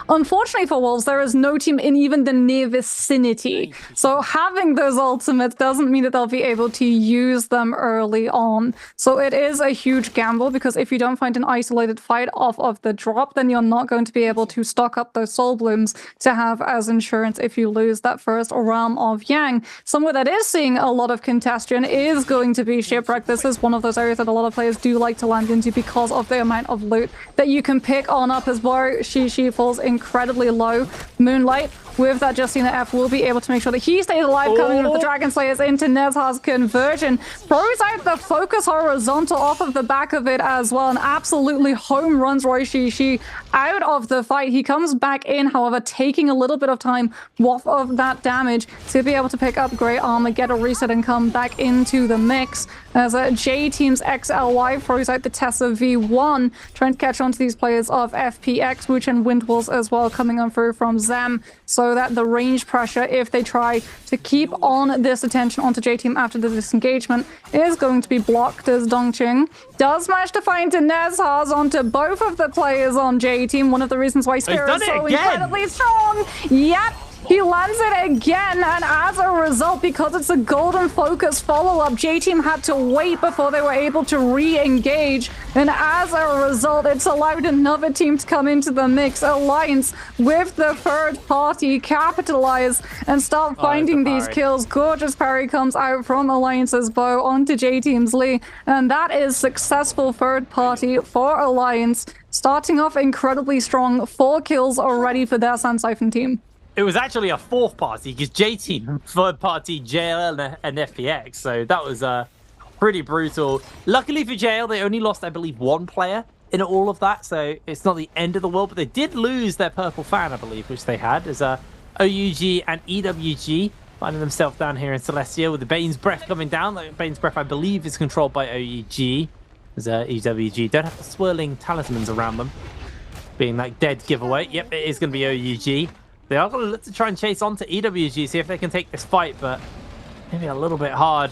Unfortunately for Wolves, there is no team in even the near vicinity. So having those ultimates doesn't mean that they'll be able to use them early on. So it is a huge gamble, because if you don't find an isolated fight off of the drop, then you're not going to be able to stock up those soul blooms to have as insurance if you lose that first realm of Yang. Somewhere that is seeing a lot of congestion is going to be Shipwreck. This is one of those areas that a lot of players do like to land into because of the amount of loot that you can pick on up as well. She falls incredibly low. Moonlight with that Justina F will be able to make sure that he stays alive, coming with the Dragon Slayers into Nezha's conversion. Throws out the focus horizontal off of the back of it as well, and absolutely home runs Roy Shishi out of the fight. He comes back in, however, taking a little bit of time off of that damage to be able to pick up great armor, get a reset, and come back into the mix. As J Team's XLY throws out the Tessa V1, trying to catch on to these players of FPX, which and Windwalls as well coming on through from Zem, so that the range pressure, if they try to keep on this attention onto J Team after the disengagement, is going to be blocked, as Dongqing does manage to find Nezhas onto both of the players on J Team. One of the reasons why Spirit is so incredibly strong. Yep. He lands it again, and as a result, because it's a golden focus follow-up, J-Team had to wait before they were able to re-engage, and as a result, it's allowed another team to come into the mix. Alliance with the third party capitalize and start finding these kills. Gorgeous parry comes out from Alliance's bow onto J-Team's Lee, and that is successful third party for Alliance, starting off incredibly strong. 4 kills already for their Sand Siphon team. It was actually a fourth party, because J-Team third party JL and FPX, so that was pretty brutal. Luckily for JL, they only lost, I believe, 1 player in all of that, so it's not the end of the world, but they did lose their purple fan, I believe, which they had, as OUG and EWG finding themselves down here in Celestia with the Bane's Breath coming down. Like, Bane's Breath, I believe, is controlled by OUG, as EWG don't have the swirling talismans around them, being like dead giveaway. Yep, it is going to be OUG. They are going to look to try and chase on to EWG, see if they can take this fight, but maybe a little bit hard.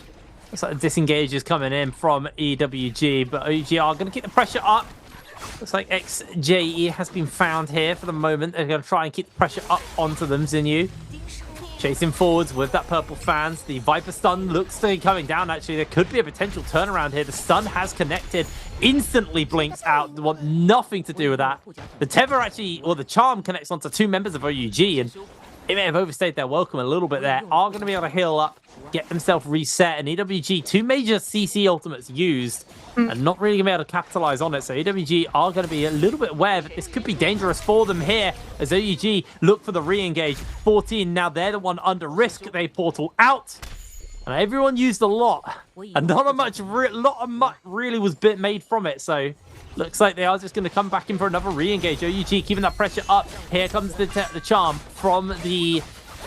Looks like the disengage is coming in from EWG, but OUG are going to keep the pressure up. Looks like XJE has been found here for the moment. They're going to try and keep the pressure up onto them. Zinyu chasing forwards with that purple fans. The Viper stun looks to be coming down, actually. There could be a potential turnaround here. The stun has connected. Instantly blinks out. They want nothing to do with that. The tether actually, or the charm, connects onto 2 members of OUG, and it may have overstayed their welcome a little bit there. Are going to be able to heal up, get themselves reset, and EWG, 2 major CC ultimates used, and not really going to be able to capitalize on it. So EWG are going to be a little bit aware that this could be dangerous for them here, as OUG look for the re-engage. 14, now they're the one under risk. They portal out. And everyone used a lot, and not a much really was made from it. So looks like they are just going to come back in for another re-engage. OUG keeping that pressure up. Here comes the charm from the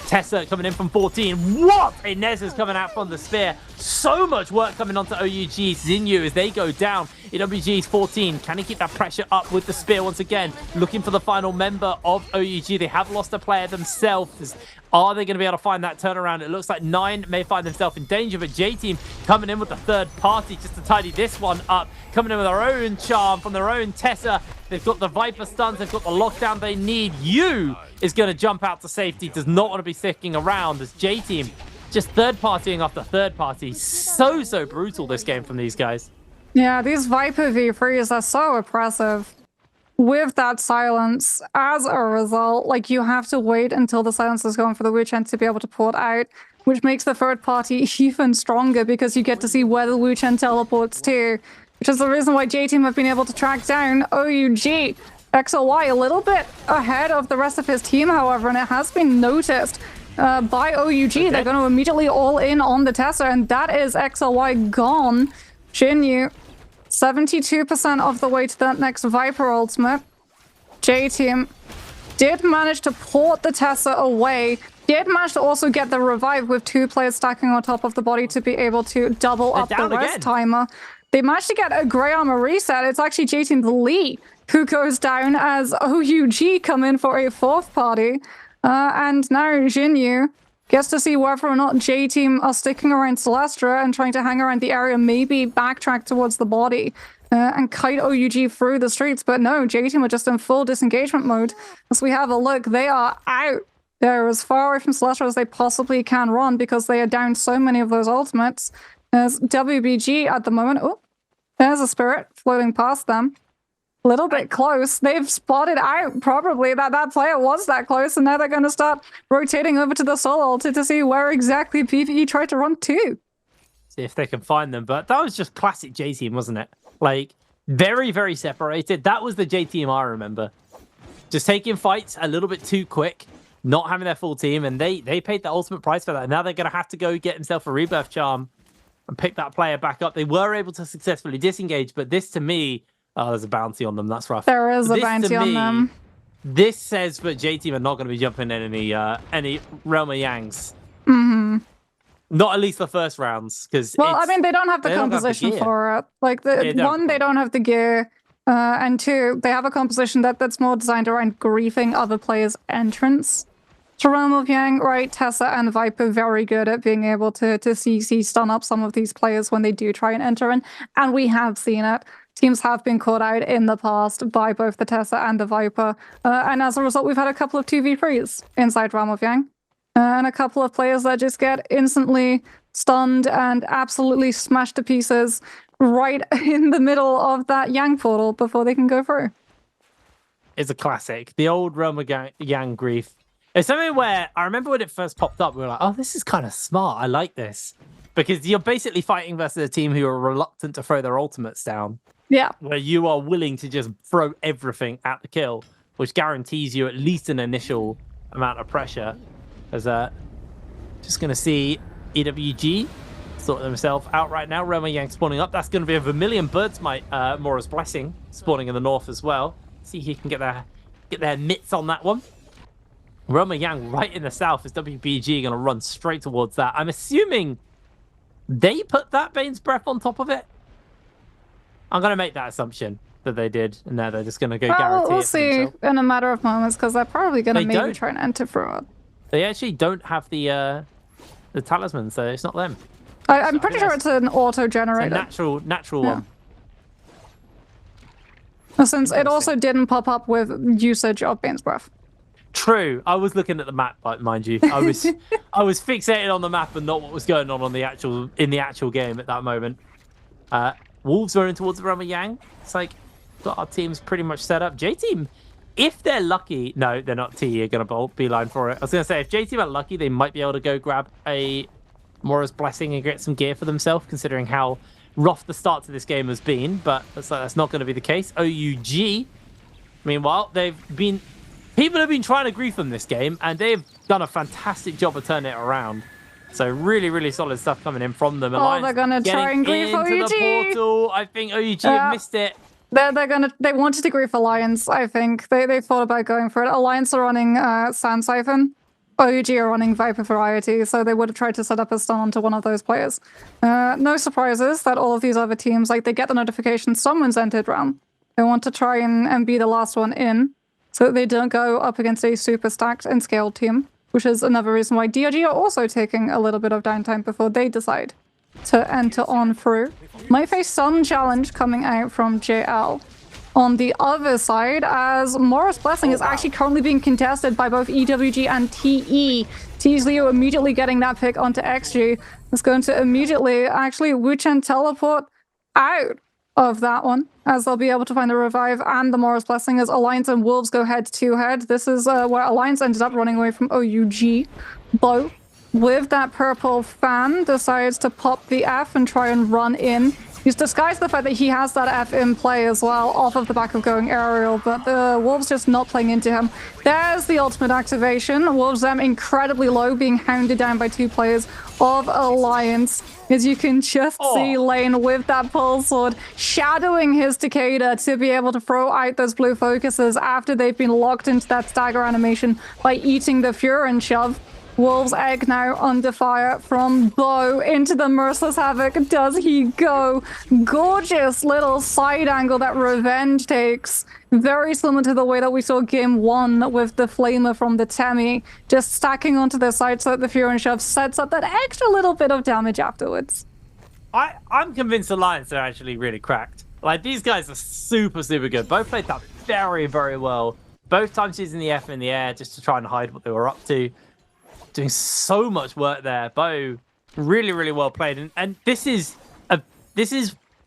Tessa coming in from 14. What? Inez is coming out from the spear. So much work coming onto OUG. Zinyu as they go down. EWG's 14. Can he keep that pressure up with the spear once again? Looking for the final member of OUG. They have lost a player themselves. Are they going to be able to find that turnaround? It looks like 9 may find themselves in danger, but J-Team coming in with the third party just to tidy this one up. Coming in with their own charm from their own Tessa. They've got the Viper stuns. They've got the lockdown they need. You is going to jump out to safety. Does not want to be sticking around as J-Team just third partying after third party. So brutal this game from these guys. Yeah, these Viper V3s are so oppressive. With that silence, as a result, like, you have to wait until the silence is gone for the Wu-Chen to be able to port out, which makes the third party even stronger because you get to see where the Wu-Chen teleports to, which is the reason why J-Team have been able to track down OUG. XLY a little bit ahead of the rest of his team, however, and it has been noticed by OUG. Okay. They're going to immediately all in on the Tessa, and that is XLY gone. Jinyu 72% of the way to that next Viper ultimate. J-Team did manage to port the Tessa away. Did manage to also get the revive with 2 players stacking on top of the body to be able to double up the rest timer. They managed to get a Grey Armor reset. It's actually J-Team's Lee who goes down as OUG come in for a 4th party. And now Jinyu gets to see whether or not J-Team are sticking around Celestra and trying to hang around the area, maybe backtrack towards the body. and kite OUG through the streets. But no, J-Team are just in full disengagement mode. As we have a look, they are out. They're as far away from Celestial as they possibly can run because they are down so many of those ultimates. As WBG at the moment, oh, there's a Spirit floating past them. A little bit close. They've spotted out probably that player was that close, and now they're going to start rotating over to the Soul Altar to see where exactly PvE tried to run to. See if they can find them. But that was just classic J-Team, wasn't it? Like, very, very separated. That was the J-Team I remember. Just taking fights a little bit too quick, not having their full team, and they paid the ultimate price for that. Now they're going to have to go get himself a rebirth charm and pick that player back up. They were able to successfully disengage, but this to me... Oh, there's a bounty on them. That's rough. There is a bounty on them. This says that J-Team are not going to be jumping in any Realm of Yangs. Mm-hmm. Not at least the first rounds, because I mean, they don't have the composition for it. Like, they don't have the gear, and two, they have a composition that's more designed around griefing other players' entrance to Realm of Yang. Right, Tessa and Viper very good at being able to CC stun up some of these players when they do try and enter in, and we have seen it. Teams have been caught out in the past by both the Tessa and the Viper, and as a result, we've had a couple of 2v3s inside Realm of Yang. And a couple of players that just get instantly stunned and absolutely smashed to pieces right in the middle of that Yang portal before they can go through. It's a classic. The old Realm of Yang grief. It's something where I remember when it first popped up, we were like, oh, this is kind of smart. I like this. Because you're basically fighting versus a team who are reluctant to throw their ultimates down. Yeah. Where you are willing to just throw everything at the kill, which guarantees you at least an initial amount of pressure. As just going to see EWG sort themselves out right now. Realm of Yang spawning up. That's going to be a Vermilion Birdsmite Mora's Blessing spawning in the north as well. See if he can get their mitts on that one. Realm of Yang right in the south. Is WBG going to run straight towards that? I'm assuming they put that Bane's Breath on top of it. I'm going to make that assumption that they did, and now they're just going to go guarantee we'll it for see themselves. In a matter of moments, because they're probably going to maybe try and enter through it. They actually don't have the talisman, so it's not them. I'm pretty sure it's an auto-generated. It's a natural one. Since it also didn't pop up with usage of Bane's Breath. True. I was looking at the map, mind you. I was fixated on the map and not what was going on in the actual game at that moment. Wolves running towards the Realm of Yang. It's like, got our teams pretty much set up. J-Team, if they're lucky... No, they're not T. You're going to beeline for it. I was going to say, if J-Team are lucky, they might be able to go grab a Mora's Blessing and get some gear for themselves, considering how rough the start to this game has been. But that's not going to be the case. OUG, meanwhile, people have been trying to grief them this game, and they've done a fantastic job of turning it around. So really, really solid stuff coming in from them. Oh, they're gonna try and grief OUG. The portal. I think OUG have missed it. They wanted to grief Alliance. I think they thought about going for it. Alliance are running Sand Siphon. OUG are running Viper Variety, so they would have tried to set up a stun onto one of those players. No surprises that all of these other teams, like, they get the notification someone's entered round. They want to try and be the last one in, so that they don't go up against a super stacked and scaled team. Which is another reason why DRG are also taking a little bit of downtime before they decide to enter on through. Might face some challenge coming out from JL. On the other side, as Mora's Blessing is actually currently being contested by both EWG and TE. TE's Leo immediately getting that pick onto XG. It's going to immediately actually Wuchen teleport out of that one, as they'll be able to find the revive and the Mora's Blessing as Alliance and Wolves go head-to-head. This is where Alliance ended up running away from OUG. Bo, with that purple fan, decides to pop the F and try and run in. He's disguised the fact that he has that F in play as well, off of the back of going aerial, but the Wolves just not playing into him. There's the ultimate activation. Wolves them incredibly low, being hounded down by two players of Alliance. As you can just see Lane with that pole sword, shadowing his Takeda to be able to throw out those blue focuses after they've been locked into that stagger animation by eating the Furin shove. Wolves' egg now under fire from Bo into the Merciless Havoc. Does he go? Gorgeous little side angle that Revenge takes. Very similar to the way that we saw game one with the Flamer from the Temi. Just stacking onto their side so that the Furin shove sets up that extra little bit of damage afterwards. I'm convinced Alliance are actually really cracked. Like, these guys are super, super good. Both played that very, very well. Both times using the F in the air just to try and hide what they were up to. Doing so much work there. Bo, really, really well played. And this is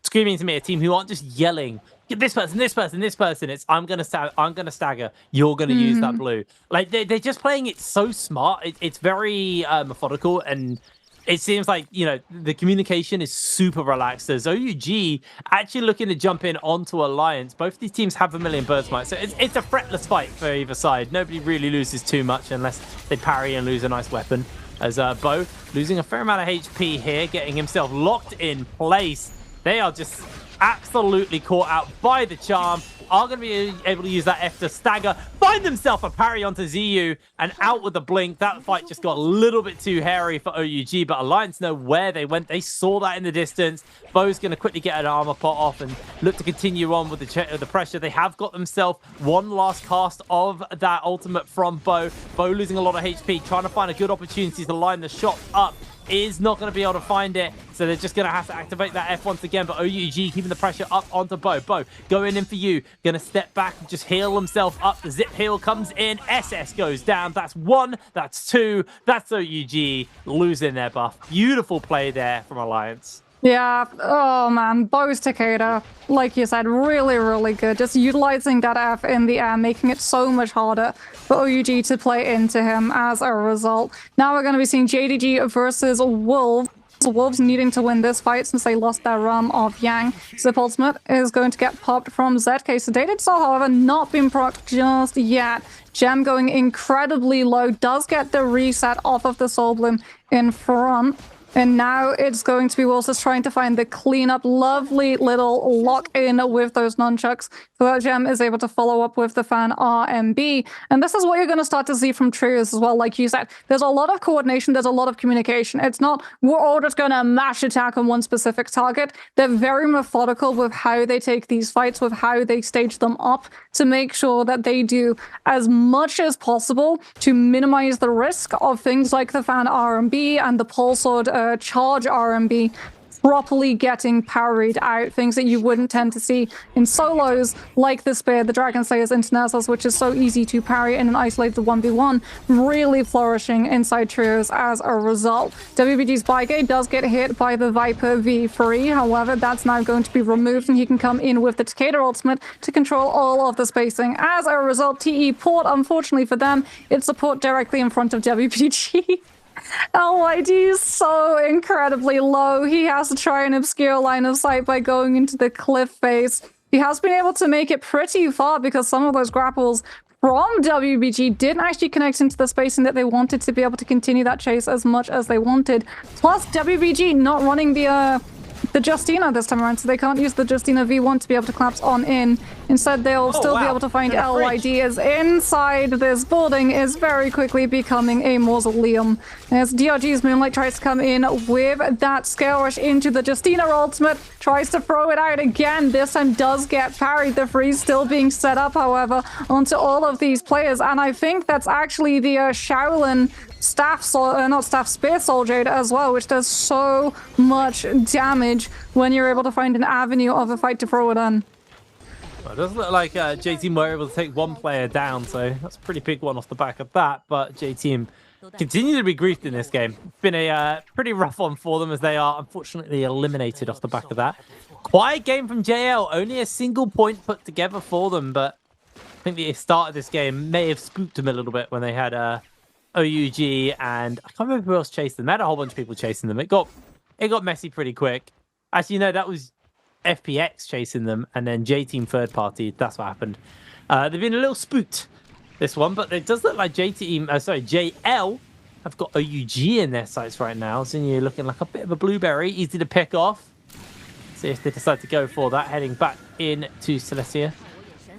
screaming to me a team who aren't just yelling, get this person, this person, this person. It's I'm gonna stagger. You're gonna use that blue. Like they're just playing it so smart. It's very methodical, and it seems like, you know, the communication is super relaxed. As OUG actually looking to jump in onto Alliance. Both these teams have a million bird smites, so it's a fretless fight for either side. Nobody really loses too much unless they parry and lose a nice weapon. As Bo losing a fair amount of HP here, getting himself locked in place. They are just absolutely caught out by the charm. Are going to be able to use that F to stagger, find themselves a parry onto ZU, and out with the blink. That fight just got a little bit too hairy for OUG, but Alliance know where they went. They saw that in the distance. Bo's going to quickly get an armor pot off and look to continue on with the pressure. They have got themselves one last cast of that ultimate from Bo. Bo losing a lot of HP, trying to find a good opportunity to line the shot up. Is not going to be able to find it, so they're just going to have to activate that F once again. But OUG keeping the pressure up onto Bo. Bo going in for you, going to step back and just heal himself up. The zip heal comes in, SS goes down. That's one, that's two, that's OUG losing their buff. Beautiful play there from Alliance. Yeah, oh man, Bo's Takeda, like you said, really, really good. Just utilizing that F in the air, making it so much harder for OUG to play into him as a result. Now we're going to be seeing JDG versus Wolves. Wolves needing to win this fight since they lost their realm of Yang. Zip ultimate is going to get popped from ZK. Sedated Soul, however, not been procced just yet. Gem going incredibly low, does get the reset off of the Soul Bloom in front. And now it's going to be Wolves just trying to find the cleanup, lovely little lock-in with those nunchucks. So that Gem is able to follow up with the fan RMB. And this is what you're going to start to see from Trios as well. Like you said, there's a lot of coordination, there's a lot of communication. It's not, we're all just going to mash attack on one specific target. They're very methodical with how they take these fights, with how they stage them up to make sure that they do as much as possible to minimize the risk of things like the fan RMB and the pulse sword charge RMB properly getting parried out, things that you wouldn't tend to see in solos like the Spear, the Dragon Slayer's Internationals, which is so easy to parry in an isolated 1v1, really flourishing inside Trios as a result. WBG's Bygate does get hit by the Viper V3, however, that's now going to be removed and he can come in with the Takeda ultimate to control all of the spacing. As a result, TE port, unfortunately for them, it's a port directly in front of WBG. LYD is so incredibly low. He has to try and obscure line of sight by going into the cliff face. He has been able to make it pretty far because some of those grapples from WBG didn't actually connect into the spacing that they wanted to be able to continue that chase as much as they wanted. Plus, WBG not running the Justina this time around, so they can't use the Justina V1 to be able to collapse on in. Instead, they'll still be able to find LYD as inside this building is very quickly becoming a mausoleum. As DRG's Moonlight tries to come in with that scale rush into the Justina ultimate, tries to throw it out again. This time does get parried. The freeze still being set up, however, onto all of these players. And I think that's actually the Shaolin Spear Soul Jade as well, which does so much damage when you're able to find an avenue of a fight to throw it in. Well, it doesn't look like J-Team were able to take one player down, so that's a pretty big one off the back of that. But J-Team continue to be griefed in this game. It's been a pretty rough one for them as they are unfortunately eliminated off the back of that. Quiet game from JL, only a single point put together for them, but I think the start of this game may have spooked them a little bit when they had OUG and I can't remember who else chased them. They had a whole bunch of people chasing them. It got messy pretty quick. Actually, no, that was FPX chasing them, and then J-Team third party. That's what happened. They've been a little spooked this one, but it does look like JL have got OUG in their sights right now. So you're looking like a bit of a blueberry, easy to pick off. See if they decide to go for that, heading back into Celestia,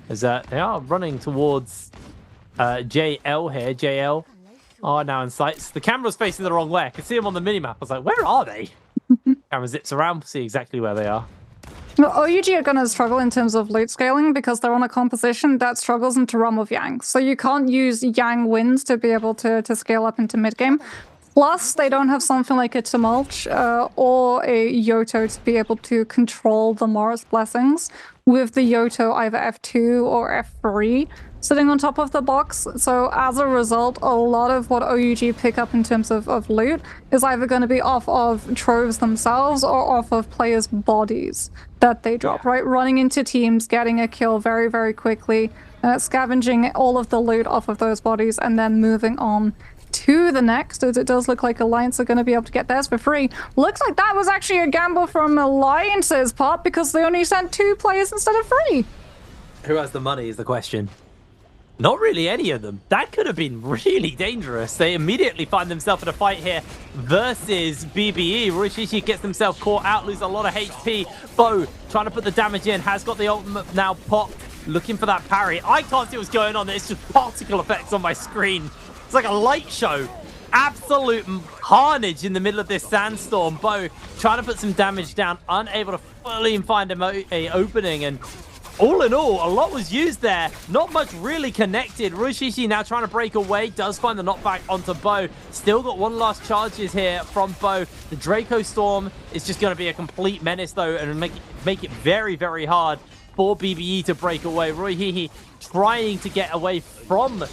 as they are running towards JL here. JL are now in sights. The camera's facing the wrong way. I can see them on the minimap. I was like, where are they? Camera zips around to see exactly where they are. Well, OUG are going to struggle in terms of loot scaling because they're on a composition that struggles into realm of Yang. So you can't use Yang wins to be able to scale up into mid-game. Plus, they don't have something like a Tumult or a Yoto to be able to control the Mars Blessings, with the Yoto either F2 or F3 sitting on top of the box. So as a result, a lot of what OUG pick up in terms of loot is either going to be off of troves themselves or off of players' bodies that they drop, right? Running into teams, getting a kill very, very quickly, scavenging all of the loot off of those bodies, and then moving on to the next, as it does look like Alliance are going to be able to get theirs for free. Looks like that was actually a gamble from Alliance's part, because they only sent 2 players instead of 3. Who has the money is the question. Not really any of them. That could have been really dangerous. They immediately find themselves in a fight here versus BBE. Rishishi gets himself caught out, loses a lot of HP. Bo trying to put the damage in, has got the ultimate now popped, looking for that parry. I can't see what's going on. It's just particle effects on my screen. It's like a light show. Absolute carnage in the middle of this sandstorm. Bo trying to put some damage down, unable to fully find a opening, and all in all, a lot was used there. Not much really connected. Rishishi now trying to break away, does find the knockback onto Bo. Still got one last charges here from Bo. The Draco Storm is just going to be a complete menace though, and make it very, very hard for BBE to break away. Royhihi trying to get away from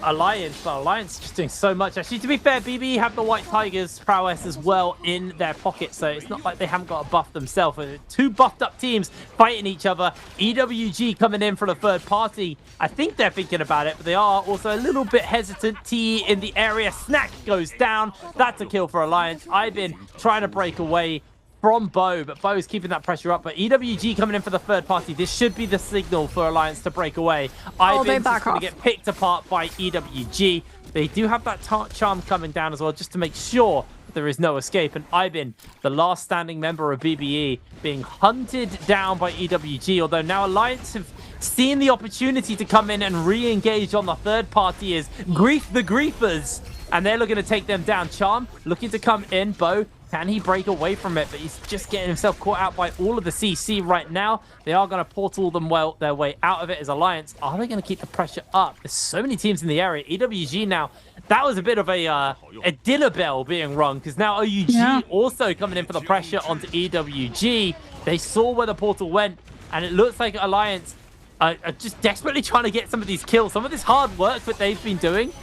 Alliance, but Alliance just doing so much. Actually, to be fair, BBE have the White Tigers prowess as well in their pocket, so it's not like they haven't got a buff themselves. 2 buffed up teams fighting each other. EWG coming in for the third party. I think they're thinking about it, but they are also a little bit hesitant. T in the area. Snack goes down. That's a kill for Alliance. I've been trying to break away from Bo, but Bo's keeping that pressure up. But EWG coming in for the third party. This should be the signal for Alliance to break away. Ivan's just going to get picked apart by EWG. They do have that charm coming down as well, just to make sure there is no escape. And Ivan, the last standing member of BBE, being hunted down by EWG. Although now Alliance have seen the opportunity to come in and re-engage on the third party is Grief the Griefers. And they're looking to take them down. Charm looking to come in. Bo, can he break away from it? But he's just getting himself caught out by all of the CC right now. They are going to portal them their way out of it as Alliance. Are they going to keep the pressure up? There's so many teams in the area. EWG now, that was a bit of a dinner bell being rung, because now OUG also coming in for the pressure onto EWG. They saw where the portal went, and it looks like Alliance are just desperately trying to get some of these kills. Some of this hard work that they've been doing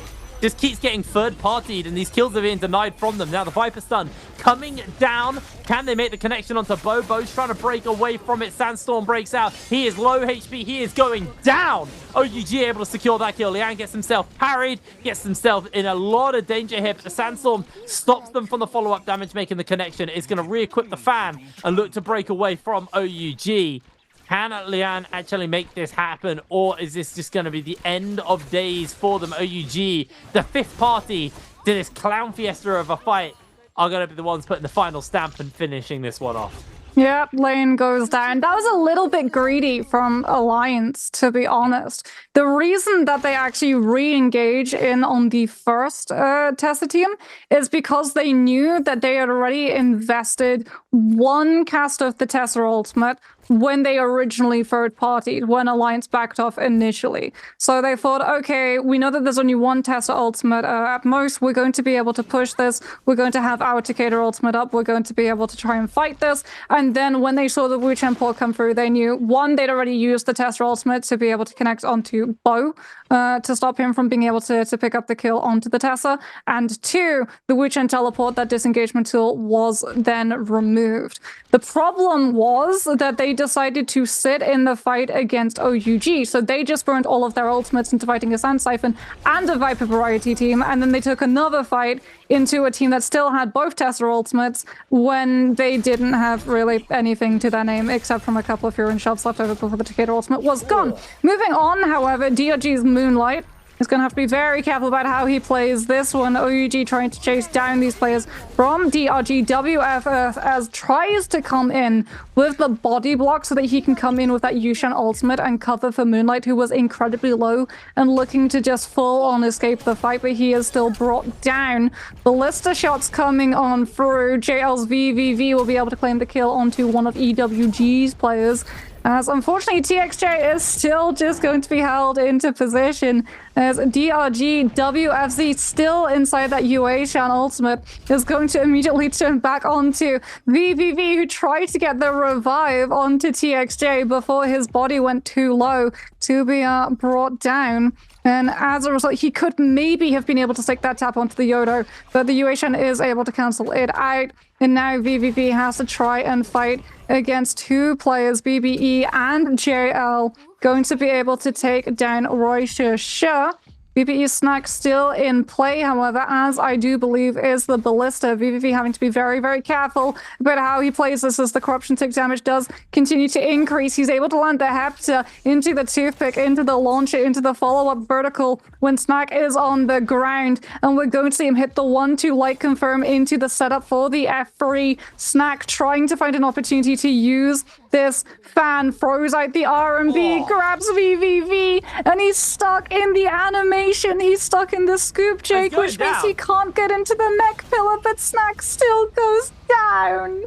just keeps getting third-partied, and these kills are being denied from them. Now the Viper stun coming down. Can they make the connection onto Bo? Bo's trying to break away from it. Sandstorm breaks out. He is low HP. He is going down. OUG able to secure that kill. Liang gets himself parried, gets himself in a lot of danger here, but the Sandstorm stops them from the follow-up damage, making the connection. It's going to re-equip the fan and look to break away from OUG. Can Lian actually make this happen, or is this just going to be the end of days for them? OUG, the 5th party to this clown fiesta of a fight, are going to be the ones putting the final stamp and finishing this one off. Yep, lane goes down. That was a little bit greedy from Alliance, to be honest. The reason that they actually re-engage in on the first Tessa team is because they knew that they had already invested 1 cast of the Tessa ultimate when they originally third-partied, when Alliance backed off initially. So they thought, okay, we know that there's only 1 Tessa ultimate. At most, we're going to be able to push this. We're going to have our Takeda ultimate up. We're going to be able to try and fight this. And then when they saw the Wu Chen port come through, they knew, 1, they'd already used the Tessa ultimate to be able to connect onto Bo, to stop him from being able to pick up the kill onto the Tessa. And 2, the Wu Chen teleport, that disengagement tool, was then removed. The problem was that they decided to sit in the fight against OUG, so they just burned all of their ultimates into fighting a Sand Siphon and a Viper variety team, and then they took another fight into a team that still had both Tessa ultimates when they didn't have really anything to their name except from a couple of Furin shots left over before the Takeda ultimate was gone. Moving on, however, DRG's Moonlight is going to have to be very careful about how he plays this one. OUG trying to chase down these players from DRG. WFF as tries to come in with the body block so that he can come in with that Yushan ultimate and cover for Moonlight, who was incredibly low and looking to just full on escape the fight, but he is still brought down. Ballista shots coming on through. JL's VVV will be able to claim the kill onto one of EWG's players. As unfortunately, TXJ is still just going to be held into position as DRG WFZ still inside that UA Shan ultimate is going to immediately turn back onto VVV, who tried to get the revive onto TXJ before his body went too low to be brought down. And as a result, he could maybe have been able to stick that tap onto the Yodo, but the UAShan is able to cancel it out. And now VVV has to try and fight against two players, BBE and JL, going to be able to take down Roy Sha. BBE Snack still in play, however, as I do believe is the Ballista. VVV having to be very, very careful about how he plays this as the corruption tick damage does continue to increase. He's able to land the Hepta into the toothpick, into the launcher, into the follow-up vertical when Snack is on the ground. And we're going to see him hit the 1-2 light confirm into the setup for the F3. Snack trying to find an opportunity to use this fan, throws out the RMB, grabs VVV, and he's stuck in the animation. He's stuck in the scoop Jake, which means he can't get into the mech pillar, but Snack still goes down.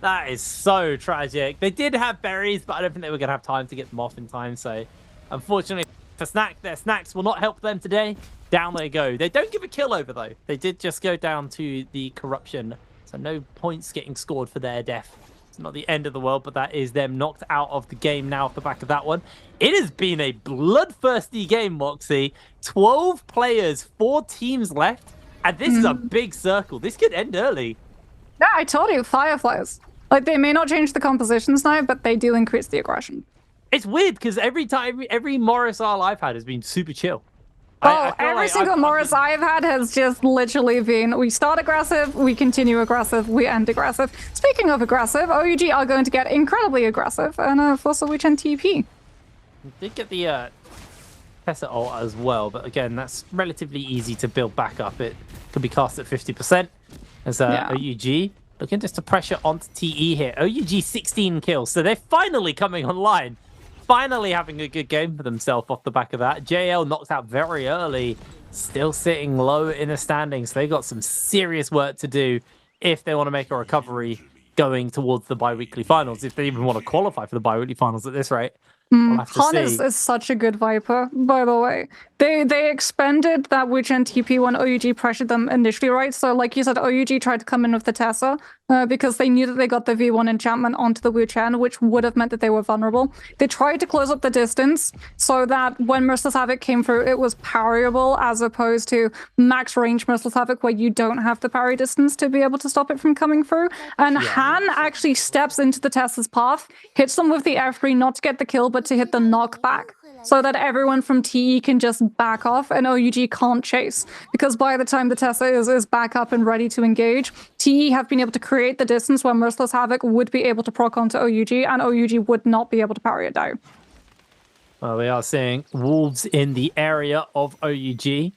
That is so tragic. They did have berries, but I don't think they were going to have time to get them off in time. So, unfortunately for Snack, their snacks will not help them today. Down they go. They don't give a kill over, though. They did just go down to the corruption. So, no points getting scored for their death. Not the end of the world, but that is them knocked out of the game now off the back of that one. It has been a bloodthirsty game, Moxie. 12 players, 4 teams left, and this is a big circle. This could end early. Yeah, I told you, Fireflies. Like, they may not change the compositions now, but they do increase the aggression. It's weird, because every Morris R I've had has been super chill. Oh, every single Morris I've had has just literally been, we start aggressive, we continue aggressive, we end aggressive. Speaking of aggressive, OUG are going to get incredibly aggressive and force a Wichan TP. Did get the Tessa ult as well, but again, that's relatively easy to build back up. It could be cast at 50% as OUG looking just to pressure onto TE here. OUG 16 kills, so they're finally coming online. Finally having a good game for themselves off the back of that. JL knocked out very early, still sitting low in the standings. They got some serious work to do if they want to make a recovery going towards the bi-weekly finals, if they even want to qualify for the bi-weekly finals at this rate. We'll have to Han see. is such a good Viper, by the way. They expended that Wichan TP when OUG pressured them initially, right? So like you said, OUG tried to come in with the Tessa because they knew that they got the V1 enchantment onto the Wichan, which would have meant that they were vulnerable. They tried to close up the distance so that when Merciless Havoc came through, it was parryable as opposed to max range Merciless Havoc where you don't have the parry distance to be able to stop it from coming through. And Han actually steps into the Tessa's path, hits them with the F3 not to get the kill, but to hit the knockback, so that everyone from TE can just back off and OUG can't chase. Because by the time the Tessa is back up and ready to engage, TE have been able to create the distance where Merciless Havoc would be able to proc onto OUG, and OUG would not be able to parry it down. Well, we are seeing wolves in the area of OUG.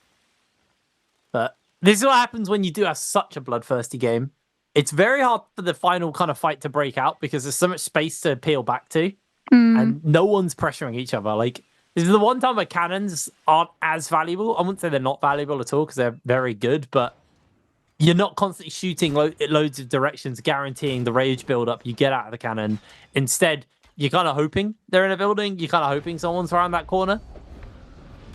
But this is what happens when you do have such a bloodthirsty game. It's very hard for the final kind of fight to break out because there's so much space to peel back to. And no one's pressuring each other. Like, this is the one time where cannons aren't as valuable. I wouldn't say they're not valuable at all because they're very good, but you're not constantly shooting loads of directions, guaranteeing the rage build-up you get out of the cannon. Instead, you're kind of hoping they're in a building. You're kind of hoping someone's around that corner.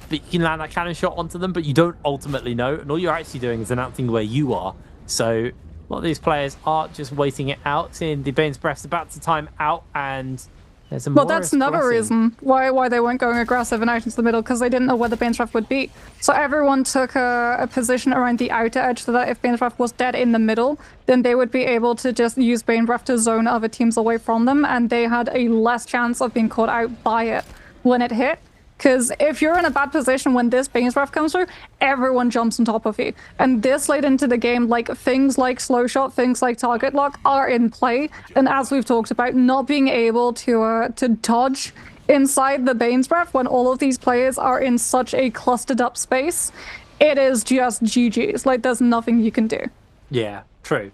But you can land that cannon shot onto them, but you don't ultimately know. And all you're actually doing is announcing where you are. So a lot of these players are just waiting it out, seeing the Bane's Breath's about to time out, and well, that's another reason why they weren't going aggressive and out into the middle, because they didn't know where the Bane's Breath would be. So everyone took a position around the outer edge so that if Bane's Breath was dead in the middle, then they would be able to just use Bane Breath to zone other teams away from them, and they had a less chance of being caught out by it when it hit. Because if you're in a bad position when this Bane's Breath comes through, everyone jumps on top of you. And this late into the game, like things like slow shot, things like target lock are in play. And as we've talked about, not being able to dodge inside the Bane's Breath when all of these players are in such a clustered up space, it is just GG's. Like, there's nothing you can do. Yeah, true.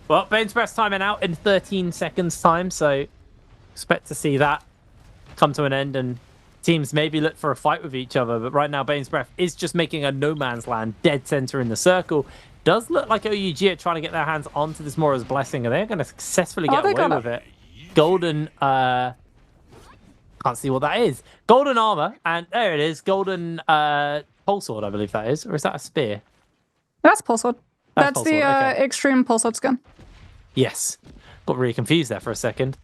Well, Bane's Breath's timing out in 13 seconds time, so expect to see that come to an end and teams maybe look for a fight with each other, but right now Bane's Breath is just making a no man's land dead center in the circle. Does look like OUG are trying to get their hands onto this Mora's Blessing, and they're going to successfully get away with it. golden, can't see what that is. Golden armor, and there it is, golden pole sword, I believe that is. Or is that a spear? That's pole sword. That's pole the sword, okay. extreme pole sword skin. Yes. Got really confused there for a second.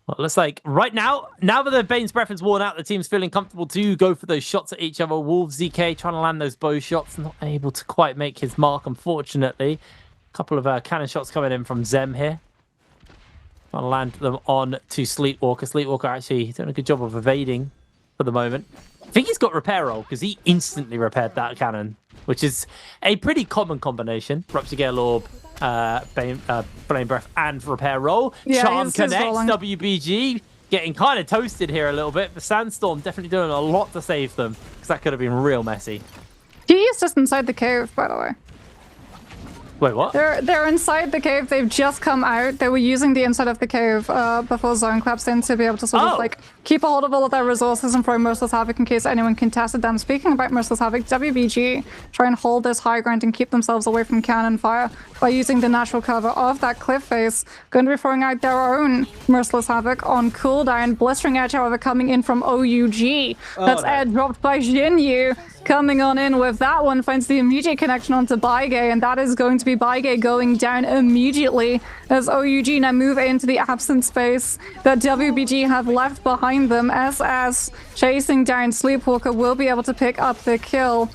Well, it looks like right now that the Bane's breath is worn out, the team's feeling comfortable to go for those shots at each other. Wolves ZK trying to land those bow shots, not able to quite make his mark, unfortunately. A couple of cannon shots coming in from Zem here. Trying to land them on to Sleepwalker. Sleepwalker actually doing a good job of evading for the moment. I think he's got repair roll because he instantly repaired that cannon, which is a pretty common combination. Rupture Gale Orb, Flame Breath, and repair roll. Yeah, Charm he's connects. rolling. WBG getting kind of toasted here a little bit. The Sandstorm definitely doing a lot to save them because that could have been real messy. He is just inside the cave, by the way. Wait, what? They're inside the cave. They've just come out. They were using the inside of the cave before Zone collapsed in to be able to sort of like keep a hold of all of their resources and throw Merciless Havoc in case anyone contested them. Speaking about Merciless Havoc, WBG try and hold this high ground and keep themselves away from cannon fire by using the natural cover of that cliff face. Going to be throwing out their own Merciless Havoc on cooldown. Blistering Edge, however, coming in from OUG. That's airdropped by Jinyu. Coming on in with that one, finds the immediate connection onto Baige, and that is going to be Baige going down immediately as OUG now move into the absent space that WBG have left behind them. SS chasing down Sleepwalker will be able to pick up the kill.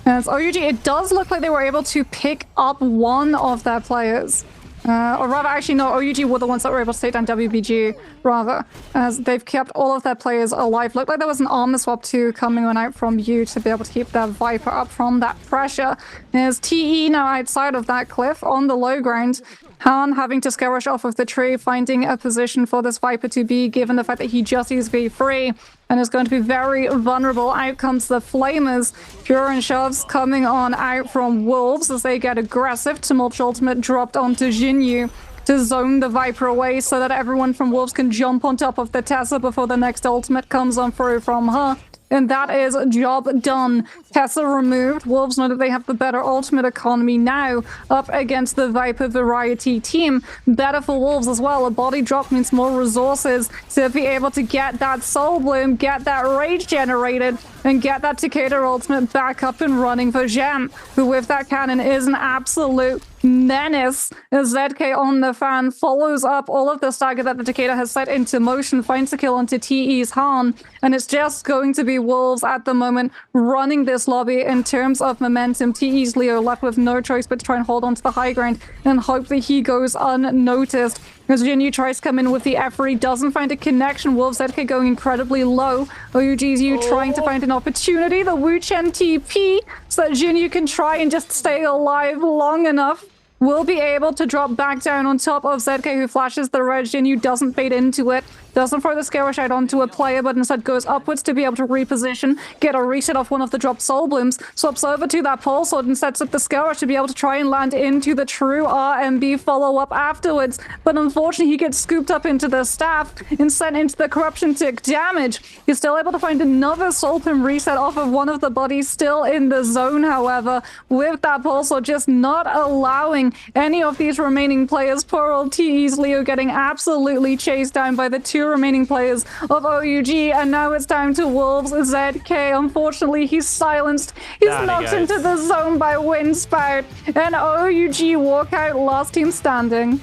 As OUG, it does look like they were able to pick up one of their players. Or rather, actually, no, OUG were the ones that were able to take down WBG, rather, as they've kept all of their players alive. Looked like there was an armor swap too coming on out from you to be able to keep that Viper up from that pressure. There's TE now outside of that cliff on the low ground. Han having to scarish off of the tree, finding a position for this Viper to be, given the fact that he just used V3 and is going to be very vulnerable. Out comes the Flamers. Pure and Shoves coming on out from Wolves as they get aggressive. Tumult Ultimate dropped onto Jinyu to zone the Viper away so that everyone from Wolves can jump on top of the Tessa before the next ultimate comes on through from her. And that is job done. Tessa removed. Wolves know that they have the better ultimate economy now up against the Viper Variety team. Better for Wolves as well. A body drop means more resources to be able to get that Soul Bloom, get that Rage generated, and get that Takeda ultimate back up and running for Gem, who with that cannon is an absolute menace. As ZK on the fan follows up all of the stagger that the Takeda has set into motion, finds a kill onto TE's Han, and it's just going to be Wolves at the moment running this lobby in terms of momentum. TE's Leo left with no choice but to try and hold on to the high ground and hope that he goes unnoticed. As Jinyu tries to come in with the F3, doesn't find a connection. Wolves ZK going incredibly low. OUG's U trying to find an opportunity. The Wu Chen TP so that Jinyu can try and just stay alive long enough. Will be able to drop back down on top of ZK, who flashes the red. Jinyu doesn't fade into it. Doesn't throw the Scare Shot onto a player, but instead goes upwards to be able to reposition, get a reset off one of the dropped Soul Blooms, swaps over to that Pole Sword and sets up the Scare to be able to try and land into the true RMB follow-up afterwards. But unfortunately, he gets scooped up into the staff and sent into the Corruption Tick damage. He's still able to find another Soul Bloom reset off of one of the bodies still in the zone, however, with that Pole Sword just not allowing any of these remaining players. Poor old TE's Leo getting absolutely chased down by the two remaining players of OUG, and now it's down to Wolves ZK. Unfortunately, he's silenced. He's knocked into the zone by Windspout, and OUG walk out last team standing.